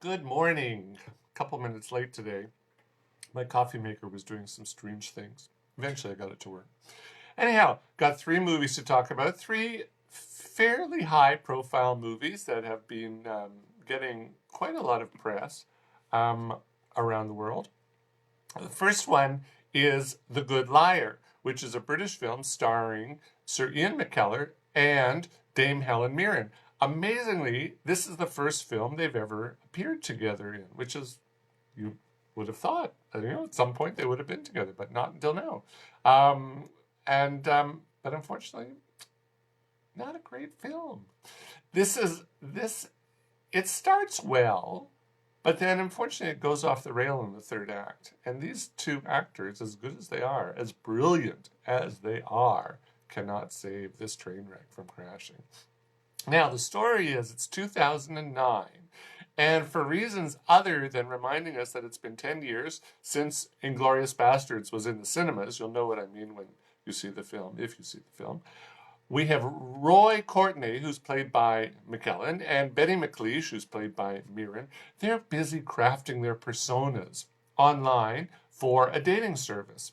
Good morning. A couple minutes late today. My coffee maker was doing some strange things. Eventually I got it to work. Anyhow, got three movies to talk about. Three fairly high profile movies that have been getting quite a lot of press um, around the world. The first one is The Good Liar, which is a British film starring Sir Ian McKellen and Dame Helen Mirren. Amazingly, this is the first film they've ever appeared together in, which is, you would have thought, at some point they would have been together, but not until now. But unfortunately, not a great film. It starts well, but then unfortunately it goes off the rail in the third act. And these two actors, as good as they are, as brilliant as they are, cannot save this train wreck from crashing. Now, the story is it's 2009, and for reasons other than reminding us that it's been 10 years since Inglourious Basterds was in the cinemas, you'll know what I mean when you see the film, if you see the film, we have Roy Courtney, who's played by McKellen, and Betty McLeish, who's played by Mirren. They're busy crafting their personas online for a dating service.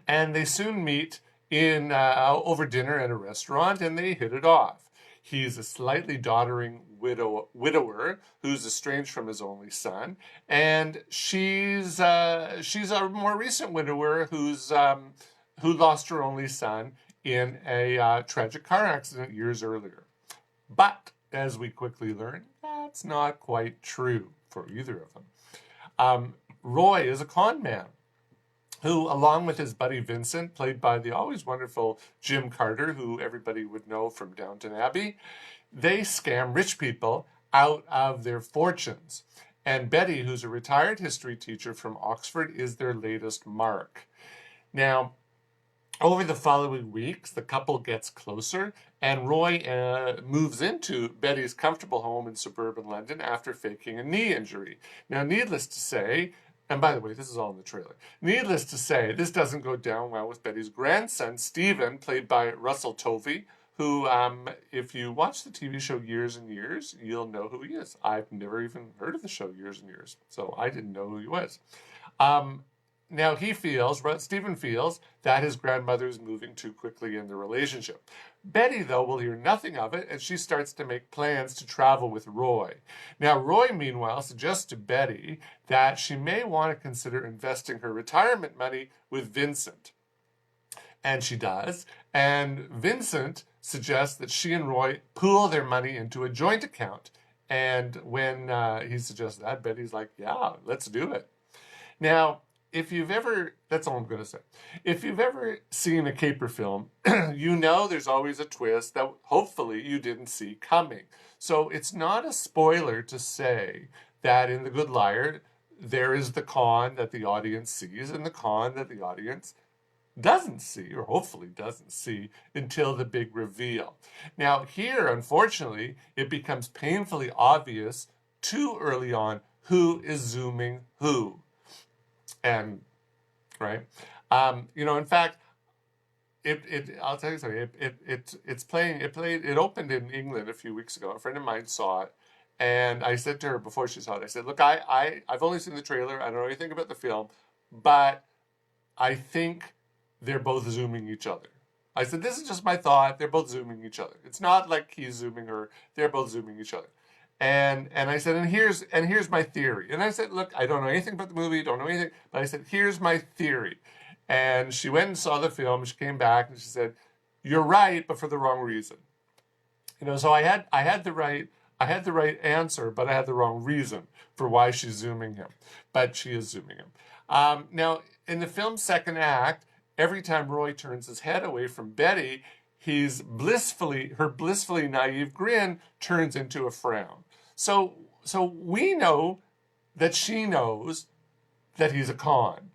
And they soon meet in over dinner at a restaurant, and they hit it off. He's a slightly doddering widower who's estranged from his only son, and she's a more recent widower who lost her only son in a tragic car accident years earlier. But as we quickly learn, that's not quite true for either of them. Roy is a con man who, along with his buddy Vincent, played by the always wonderful Jim Carter, who everybody would know from Downton Abbey, they scam rich people out of their fortunes. And Betty, who's a retired history teacher from Oxford, is their latest mark. Now, over the following weeks, the couple gets closer, and Roy moves into Betty's comfortable home in suburban London after faking a knee injury. Now, needless to say, and by the way, this is all in the trailer. Needless to say, this doesn't go down well with Betty's grandson, Stephen, played by Russell Tovey, who, if you watch the TV show Years and Years, you'll know who he is. I've never even heard of the show Years and Years, so I didn't know who he was. Now Stephen feels that his grandmother is moving too quickly in the relationship. Betty, though, will hear nothing of it, and she starts to make plans to travel with Roy. Now, Roy, meanwhile, suggests to Betty that she may want to consider investing her retirement money with Vincent. And she does. And Vincent suggests that she and Roy pool their money into a joint account. And when he suggests that, Betty's like, yeah, let's do it. Now, that's all I'm going to say. If you've ever seen a caper film, you know there's always a twist that hopefully you didn't see coming. So it's not a spoiler to say that in The Good Liar, there is the con that the audience sees and the con that the audience doesn't see, or hopefully doesn't see, until the big reveal. Now here, unfortunately, it becomes painfully obvious too early on who is zooming who. And right, in fact, I'll tell you something. It opened in England a few weeks ago. A friend of mine saw it, and I said to her before she saw it, I said, "Look, I've only seen the trailer. I don't know anything about the film, but I think they're both zooming each other." I said, "This is just my thought. They're both zooming each other. It's not like he's zooming her. They're both zooming each other." And I said, and here's my theory. And I said, look, I don't know anything about the movie, don't know anything, but I said, here's my theory. And she went and saw the film, she came back and she said, "You're right, but for the wrong reason." So I had the right answer, but I had the wrong reason for why she's zooming him. But she is zooming him. Now, in the film's second act, every time Roy turns his head away from Betty, her blissfully naive grin turns into a frown. So we know that she knows that he's a con.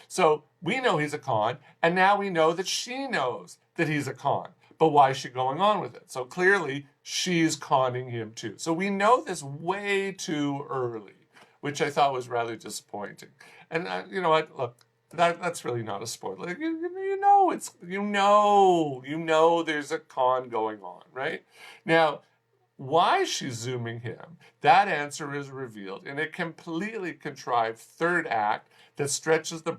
So we know he's a con, and now we know that she knows that he's a con. But why is she going on with it? So clearly she's conning him too. So we know this way too early, which I thought was rather disappointing. And you know what? Look, that's really not a spoiler. You know there's a con going on, right? Now, why she's zooming him, that answer is revealed in a completely contrived third act that stretches the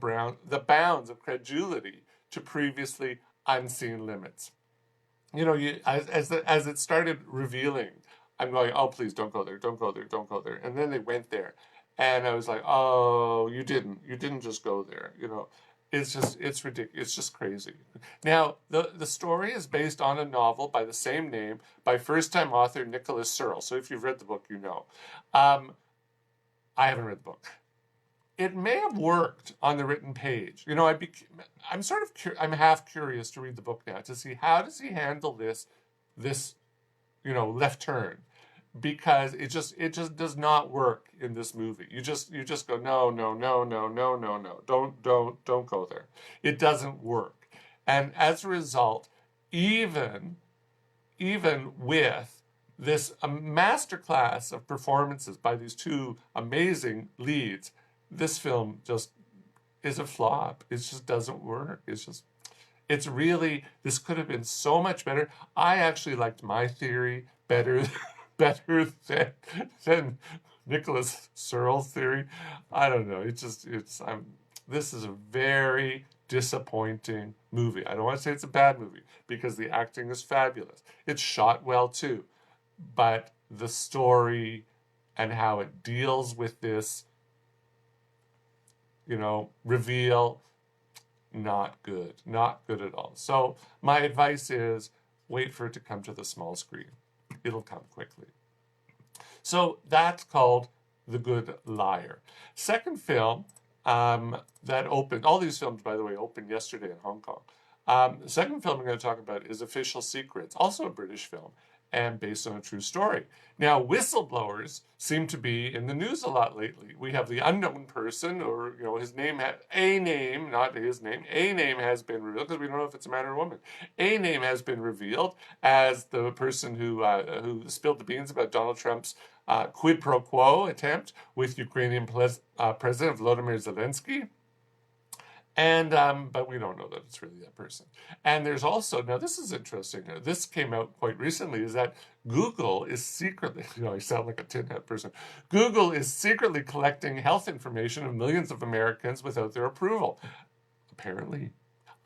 bounds of credulity to previously unseen limits. You know, as it started revealing, I'm going, oh, please don't go there, don't go there, don't go there. And then they went there. And I was like, oh, you didn't just go there. You know, it's ridiculous. It's just crazy. Now, the story is based on a novel by the same name by first-time author Nicholas Searle. So if you've read the book, you know. I haven't read the book. It may have worked on the written page. You know, I'm half curious to read the book now to see how does he handle this, left turn, because it just does not work in this movie. You just go, no, no, no, no, no, no, no, don't go there. It doesn't work, and as a result, even with this a masterclass of performances by these two amazing leads, this film just is a flop. It just doesn't work. It's really, this could have been so much better. I actually liked my theory better, better than Nicholas Searle's theory. I don't know. This is a very disappointing movie. I don't want to say it's a bad movie because the acting is fabulous. It's shot well too, but the story and how it deals with this, reveal, not good. Not good at all. So my advice is wait for it to come to the small screen. It'll come quickly. So that's called The Good Liar. Second film that opened, all these films, by the way, opened yesterday in Hong Kong. The second film I'm going to talk about is Official Secrets, also a British film, and based on a true story. Now, whistleblowers seem to be in the news a lot lately. We have the unknown person, or his name, a name, not his name, a name has been revealed, because we don't know if it's a man or a woman. A name has been revealed as the person who spilled the beans about Donald Trump's quid pro quo attempt with Ukrainian President Volodymyr Zelensky. And but we don't know that it's really that person. And there's also, now this is interesting, this came out quite recently, is that Google is secretly, I sound like a tin hat person, Google is secretly collecting health information of millions of Americans without their approval. Apparently.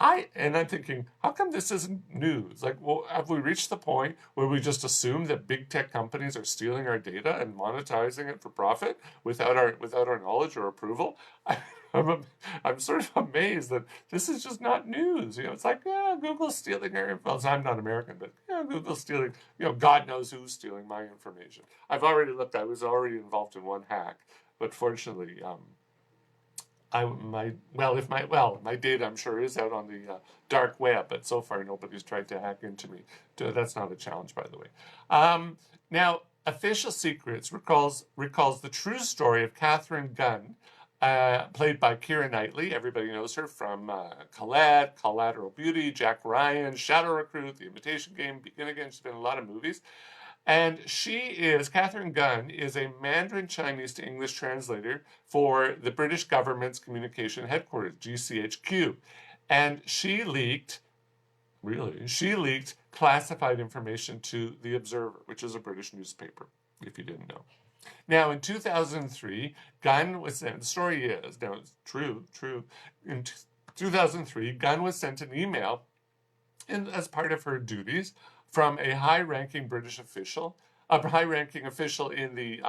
I'm thinking, how come this isn't news? Like, well, have we reached the point where we just assume that big tech companies are stealing our data and monetizing it for profit without our knowledge or approval? I'm sort of amazed that this is just not news. It's like, yeah, Google's stealing our info. I'm not American, but Google's stealing, God knows who's stealing my information. I've already looked, I was already involved in one hack, but fortunately, my data, I'm sure, is out on the dark web, but so far nobody's tried to hack into me. That's not a challenge, by the way. Now, Official Secrets recalls the true story of Catherine Gunn, played by Keira Knightley. Everybody knows her from Colette, Collateral Beauty, Jack Ryan, Shadow Recruit, The Imitation Game, Begin Again. She's been in a lot of movies. And Catherine Gunn is a Mandarin Chinese to English translator for the British government's communication headquarters, GCHQ. And she leaked classified information to The Observer, which is a British newspaper, if you didn't know. Now, in 2003, Gunn was sent, the story is, now it's true, in 2003, Gunn was sent an email as part of her duties from a high-ranking British official, a high-ranking official in the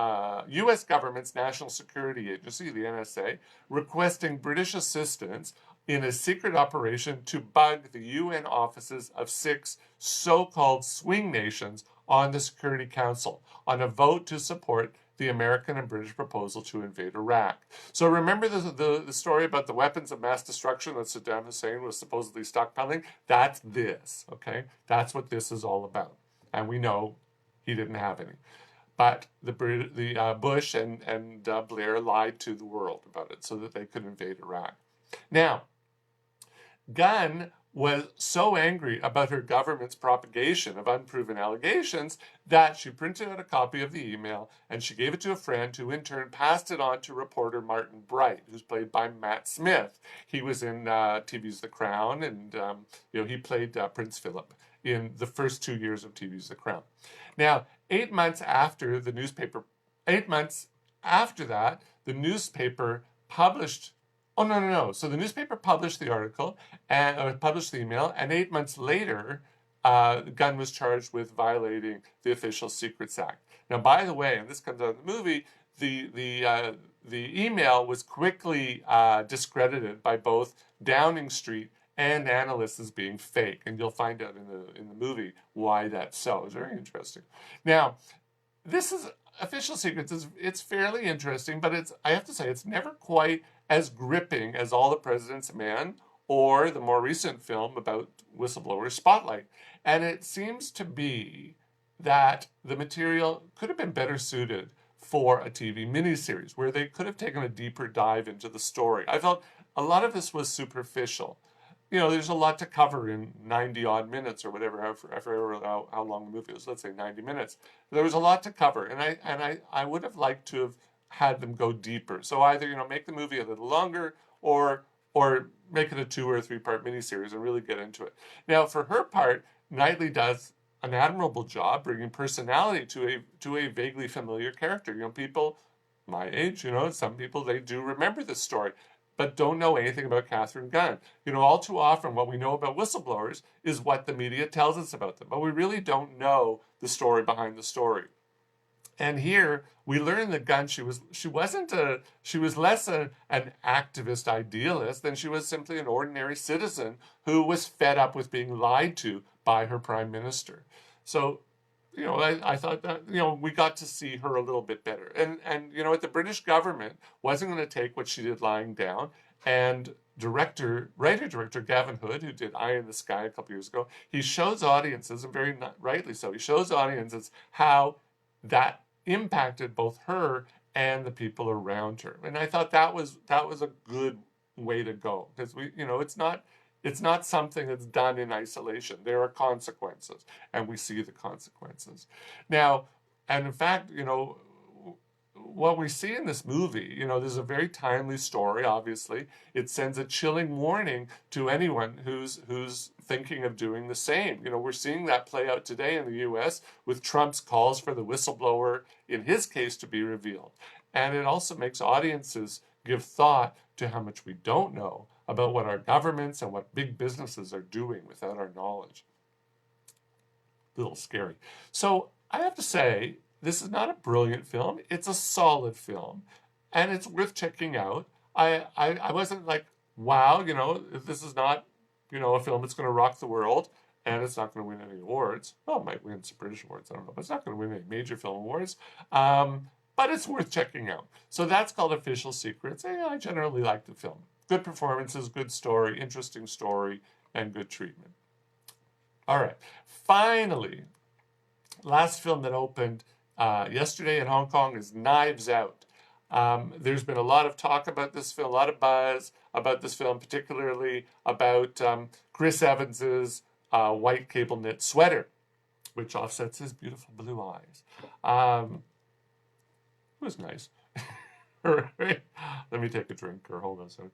U.S. government's National Security Agency, the NSA, requesting British assistance in a secret operation to bug the UN offices of 6 so-called swing nations on the Security Council on a vote to support the American and British proposal to invade Iraq. So remember the story about the weapons of mass destruction that Saddam Hussein was supposedly stockpiling? That's this, okay? That's what this is all about. And we know he didn't have any. But the Bush and Blair lied to the world about it so that they could invade Iraq. Now, Gunn was so angry about her government's propagation of unproven allegations that she printed out a copy of the email and she gave it to a friend who in turn passed it on to reporter Martin Bright, who's played by Matt Smith. He was in TV's The Crown, and he played Prince Philip in the first 2 years of TV's The Crown. Now, 8 months after the newspaper, 8 months after that, the newspaper published. Oh, no, no, no. So the newspaper published the article and published the email, and 8 months later, Gunn was charged with violating the Official Secrets Act. Now, by the way, and this comes out in the movie, the email was quickly discredited by both Downing Street and analysts as being fake, and you'll find out in the movie why that's so. It's very interesting. Now, this is Official Secrets. It's fairly interesting, but I have to say it's never quite as gripping as All the President's Men or the more recent film about whistleblowers, Spotlight. And it seems to be that the material could have been better suited for a TV miniseries where they could have taken a deeper dive into the story. I felt a lot of this was superficial. There's a lot to cover in 90 odd minutes or whatever, how long the movie is. Let's say 90 minutes. There was a lot to cover, and I would have liked to have had them go deeper. So either make the movie a little longer, or make it a 2 or 3 part miniseries and really get into it. Now, for her part, Knightley does an admirable job bringing personality to a vaguely familiar character. People my age, some people, they do remember this story, but don't know anything about Catherine Gunn. All too often what we know about whistleblowers is what the media tells us about them, but we really don't know the story behind the story. And here we learn that Gunn, she was less an activist idealist than she was simply an ordinary citizen who was fed up with being lied to by her prime minister. So, I thought that, we got to see her a little bit better. And the British government wasn't going to take what she did lying down. And writer-director Gavin Hood, who did Eye in the Sky a couple years ago, he shows audiences, and very rightly so, he shows audiences how that impacted both her and the people around her. And I thought that was a good way to go, because it's not something that's done in isolation. There are consequences, and we see the consequences. Now, and in fact, what we see in this movie, there's a very timely story, obviously. It sends a chilling warning to anyone who's thinking of doing the same. We're seeing that play out today in the U.S. with Trump's calls for the whistleblower, in his case, to be revealed. And it also makes audiences give thought to how much we don't know about what our governments and what big businesses are doing without our knowledge. A little scary. So I have to say, this is not a brilliant film. It's a solid film, and it's worth checking out. I wasn't like, wow, this is not, a film that's going to rock the world, and it's not going to win any awards. Well, it might win some British awards, I don't know, but it's not going to win any major film awards. But it's worth checking out. So that's called Official Secrets. And I generally like the film. Good performances, good story, interesting story, and good treatment. All right. Finally, last film that opened yesterday in Hong Kong is Knives Out. There's been a lot of talk about this film, a lot of buzz about this film, particularly about Chris Evans's white cable knit sweater, which offsets his beautiful blue eyes. It was nice. Let me take a drink, or hold on a second.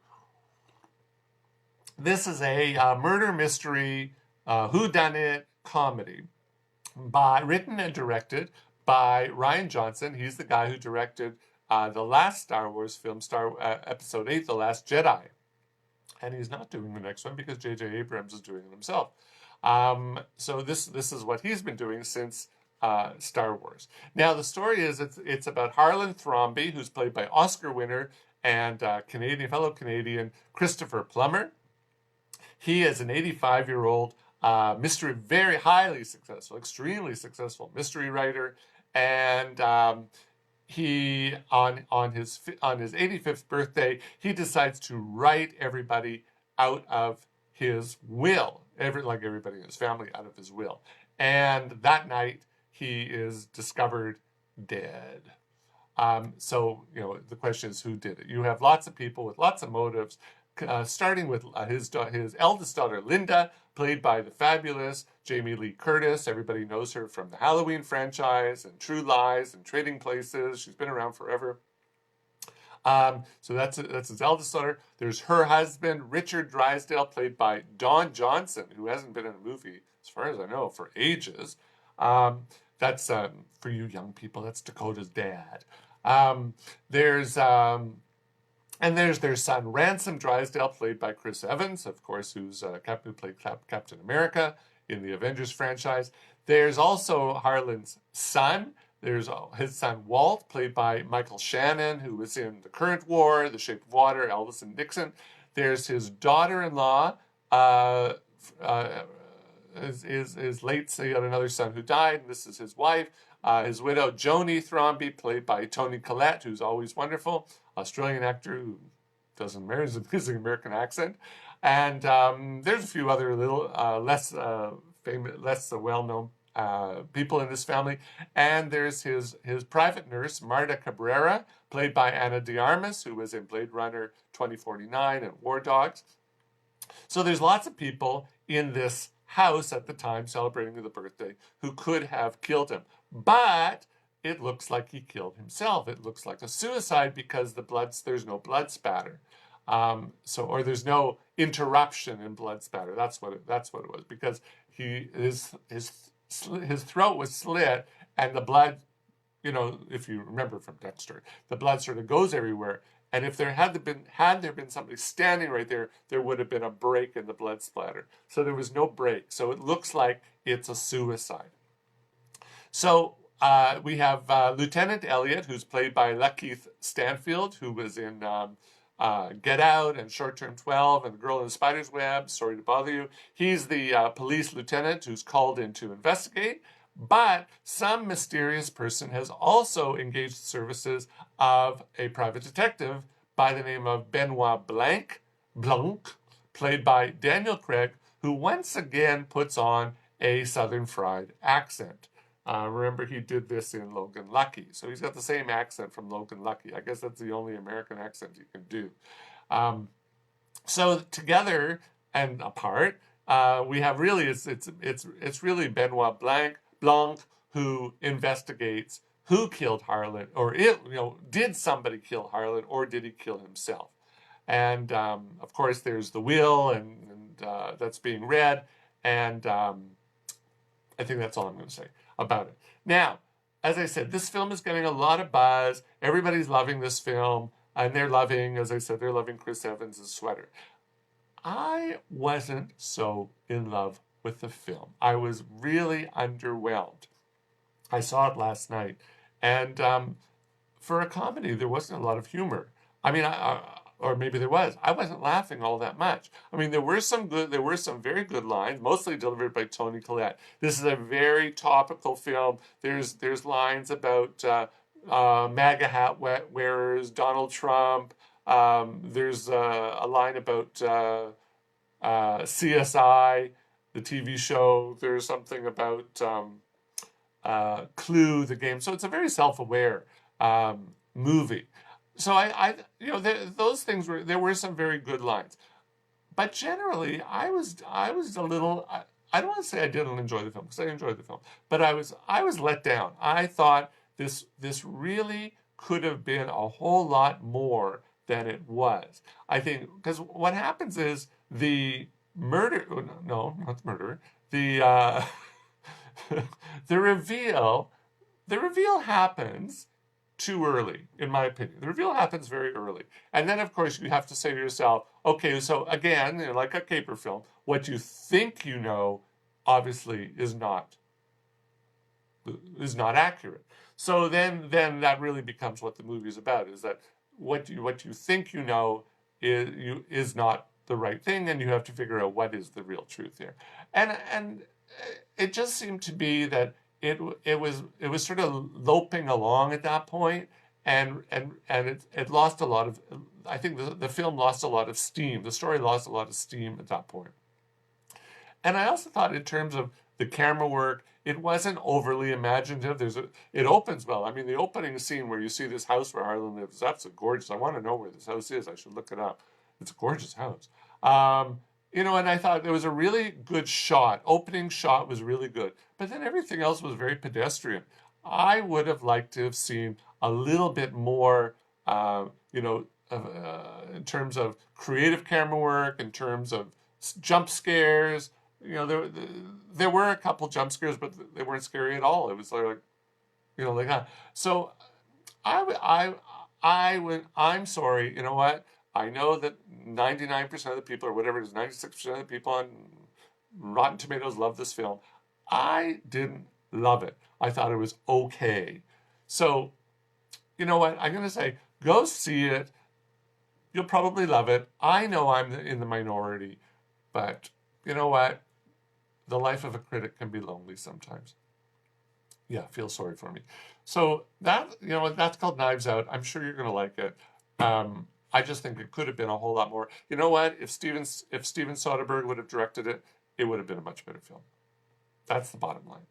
This is a murder mystery, whodunit comedy, written and directed by Rian Johnson. He's the guy who directed the last Star Wars film, Episode 8, The Last Jedi. And he's not doing the next one because J.J. Abrams is doing it himself. So this is what he's been doing since Star Wars. Now, the story is it's about Harlan Thrombey, who's played by Oscar winner and fellow Canadian Christopher Plummer. He is an 85-year-old very highly successful, extremely successful mystery writer, and he on his 85th birthday, he decides to write everybody out of his will, like everybody in his family out of his will. And that night, he is discovered dead. So, the question is, who did it? You have lots of people with lots of motives, starting with his eldest daughter, Linda, played by the fabulous Jamie Lee Curtis. Everybody knows her from the Halloween franchise and True Lies and Trading Places. She's been around forever. So that's his eldest daughter. There's her husband, Richard Drysdale, played by Don Johnson, who hasn't been in a movie, as far as I know, for ages. That's for you young people. That's Dakota's dad. Um, there's and there's their son Ransom Drysdale, played by Chris Evans, of course, who played Captain America in the Avengers franchise. There's also Harlan's son. There's his son Walt, played by Michael Shannon, who was in The Current War, The Shape of Water, Elvis and Nixon. There's his daughter-in-law, his late, he had another son who died, and this is his wife. His widow, Joni Thromby, played by Toni Collette, who's always wonderful, Australian actor who doesn't marry, has an amazing American accent. And there's a few other little less famous, less well-known people in this family. And there's his private nurse, Marta Cabrera, played by Ana de Armas, who was in Blade Runner 2049 and War Dogs. So there's lots of people in this house at the time celebrating the birthday who could have killed him. But it looks like he killed himself. It looks like a suicide because there's no blood spatter. Or there's no interruption in blood spatter. That's what it was, because his throat was slit and the blood, if you remember from Dexter, the blood sort of goes everywhere. And if there had there been somebody standing right there, there would have been a break in the blood splatter. So there was no break. So it looks like it's a suicide. So we have Lieutenant Elliot, who's played by Lakeith Stanfield, who was in Get Out and Short Term 12 and The Girl in the Spider's Web, Sorry to Bother You. He's the police lieutenant who's called in to investigate. But some mysterious person has also engaged the services of a private detective by the name of Benoit Blanc, played by Daniel Craig, who once again puts on a Southern fried accent. Remember, he did this in Logan Lucky. So he's got the same accent from Logan Lucky. I guess that's the only American accent you can do. So together and apart, we have really, it's really Benoit Blanc who investigates who killed Harlan, or did somebody kill Harlan, or did he kill himself? And of course, there's the will, and that's being read, and I think that's all I'm going to say about it. Now, as I said, this film is getting a lot of buzz. Everybody's loving this film, and they're loving Chris Evans' sweater. I wasn't so in love with the film. I was really underwhelmed. I saw it last night, and for a comedy, there wasn't a lot of humor. I mean, or maybe there was. I wasn't laughing all that much. I mean, there were some very good lines, mostly delivered by Toni Collette. This is a very topical film. There's lines about MAGA hat wearers, Donald Trump. There's a line about CSI, the TV show. There's something about Clue, the game. So it's a very self-aware movie. So those things there were some very good lines, but generally I was a little. I don't want to say I didn't enjoy the film, because I enjoyed the film, but I was let down. I thought this really could have been a whole lot more than it was. I think because what happens is the murder. No, not the murderer. The the reveal happens too early, in my opinion. The reveal happens very early. And then, of course, you have to say to yourself, okay, so again, like a caper film, what you think you know, obviously, is not accurate. So then that really becomes what the movie is about, is that what you think you know is not the right thing, and you have to figure out what is the real truth here. And it just seemed to be that it was sort of loping along at that point, and it lost a lot of. I think the film lost a lot of steam. The story lost a lot of steam at that point. And I also thought, in terms of the camera work, it wasn't overly imaginative. It opens well. I mean, the opening scene where you see this house where Harlan lives, that's gorgeous. I want to know where this house is. I should look it up. It's a gorgeous house. And I thought there was a really good shot. Opening shot was really good. But then everything else was very pedestrian. I would have liked to have seen a little bit more, in terms of creative camera work, in terms of jump scares, you know, there were a couple jump scares, but they weren't scary at all. It was like, you know, like that. So I'm sorry. You know what? I know that 99% of the people, or whatever it is, 96% of the people on Rotten Tomatoes love this film. I didn't love it. I thought it was okay. So, you know what? I'm going to say, go see it. You'll probably love it. I know I'm in the minority, but you know what? The life of a critic can be lonely sometimes. Yeah, feel sorry for me. So that, you know, that's called Knives Out. I'm sure you're going to like it. I just think it could have been a whole lot more. You know what? If Steven Soderbergh would have directed it, it would have been a much better film. That's the bottom line.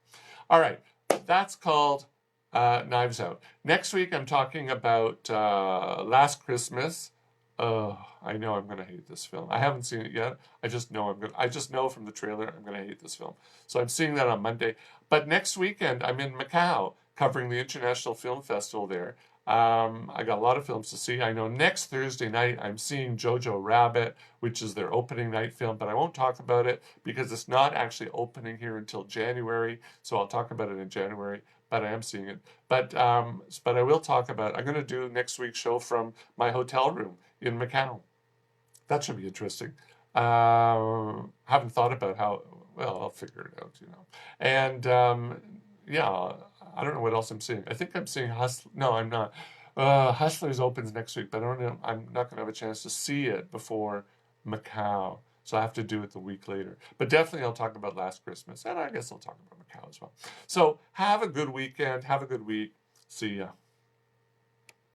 All right, that's called Knives Out. Next week, I'm talking about Last Christmas. I know I'm gonna hate this film. I haven't seen it yet. I just know I just know from the trailer I'm gonna hate this film. So I'm seeing that on Monday. But next weekend I'm in Macau covering the International Film Festival there. I got a lot of films to see. I know next Thursday night I'm seeing Jojo Rabbit, which is their opening night film, but I won't talk about it because it's not actually opening here until January. So I'll talk about it in January. But I am seeing it. But I will talk about. I'm going to do next week's show from my hotel room in Macau. That should be interesting. Haven't thought about how. Well, I'll figure it out, you know. And yeah, I don't know what else I'm seeing. I think I'm seeing Hustler. No, I'm not. Hustlers opens next week, but I don't know. I'm not going to have a chance to see it before Macau, so I have to do it the week later. But definitely, I'll talk about Last Christmas, and I guess I'll talk about Macau as well. So have a good weekend. Have a good week. See ya.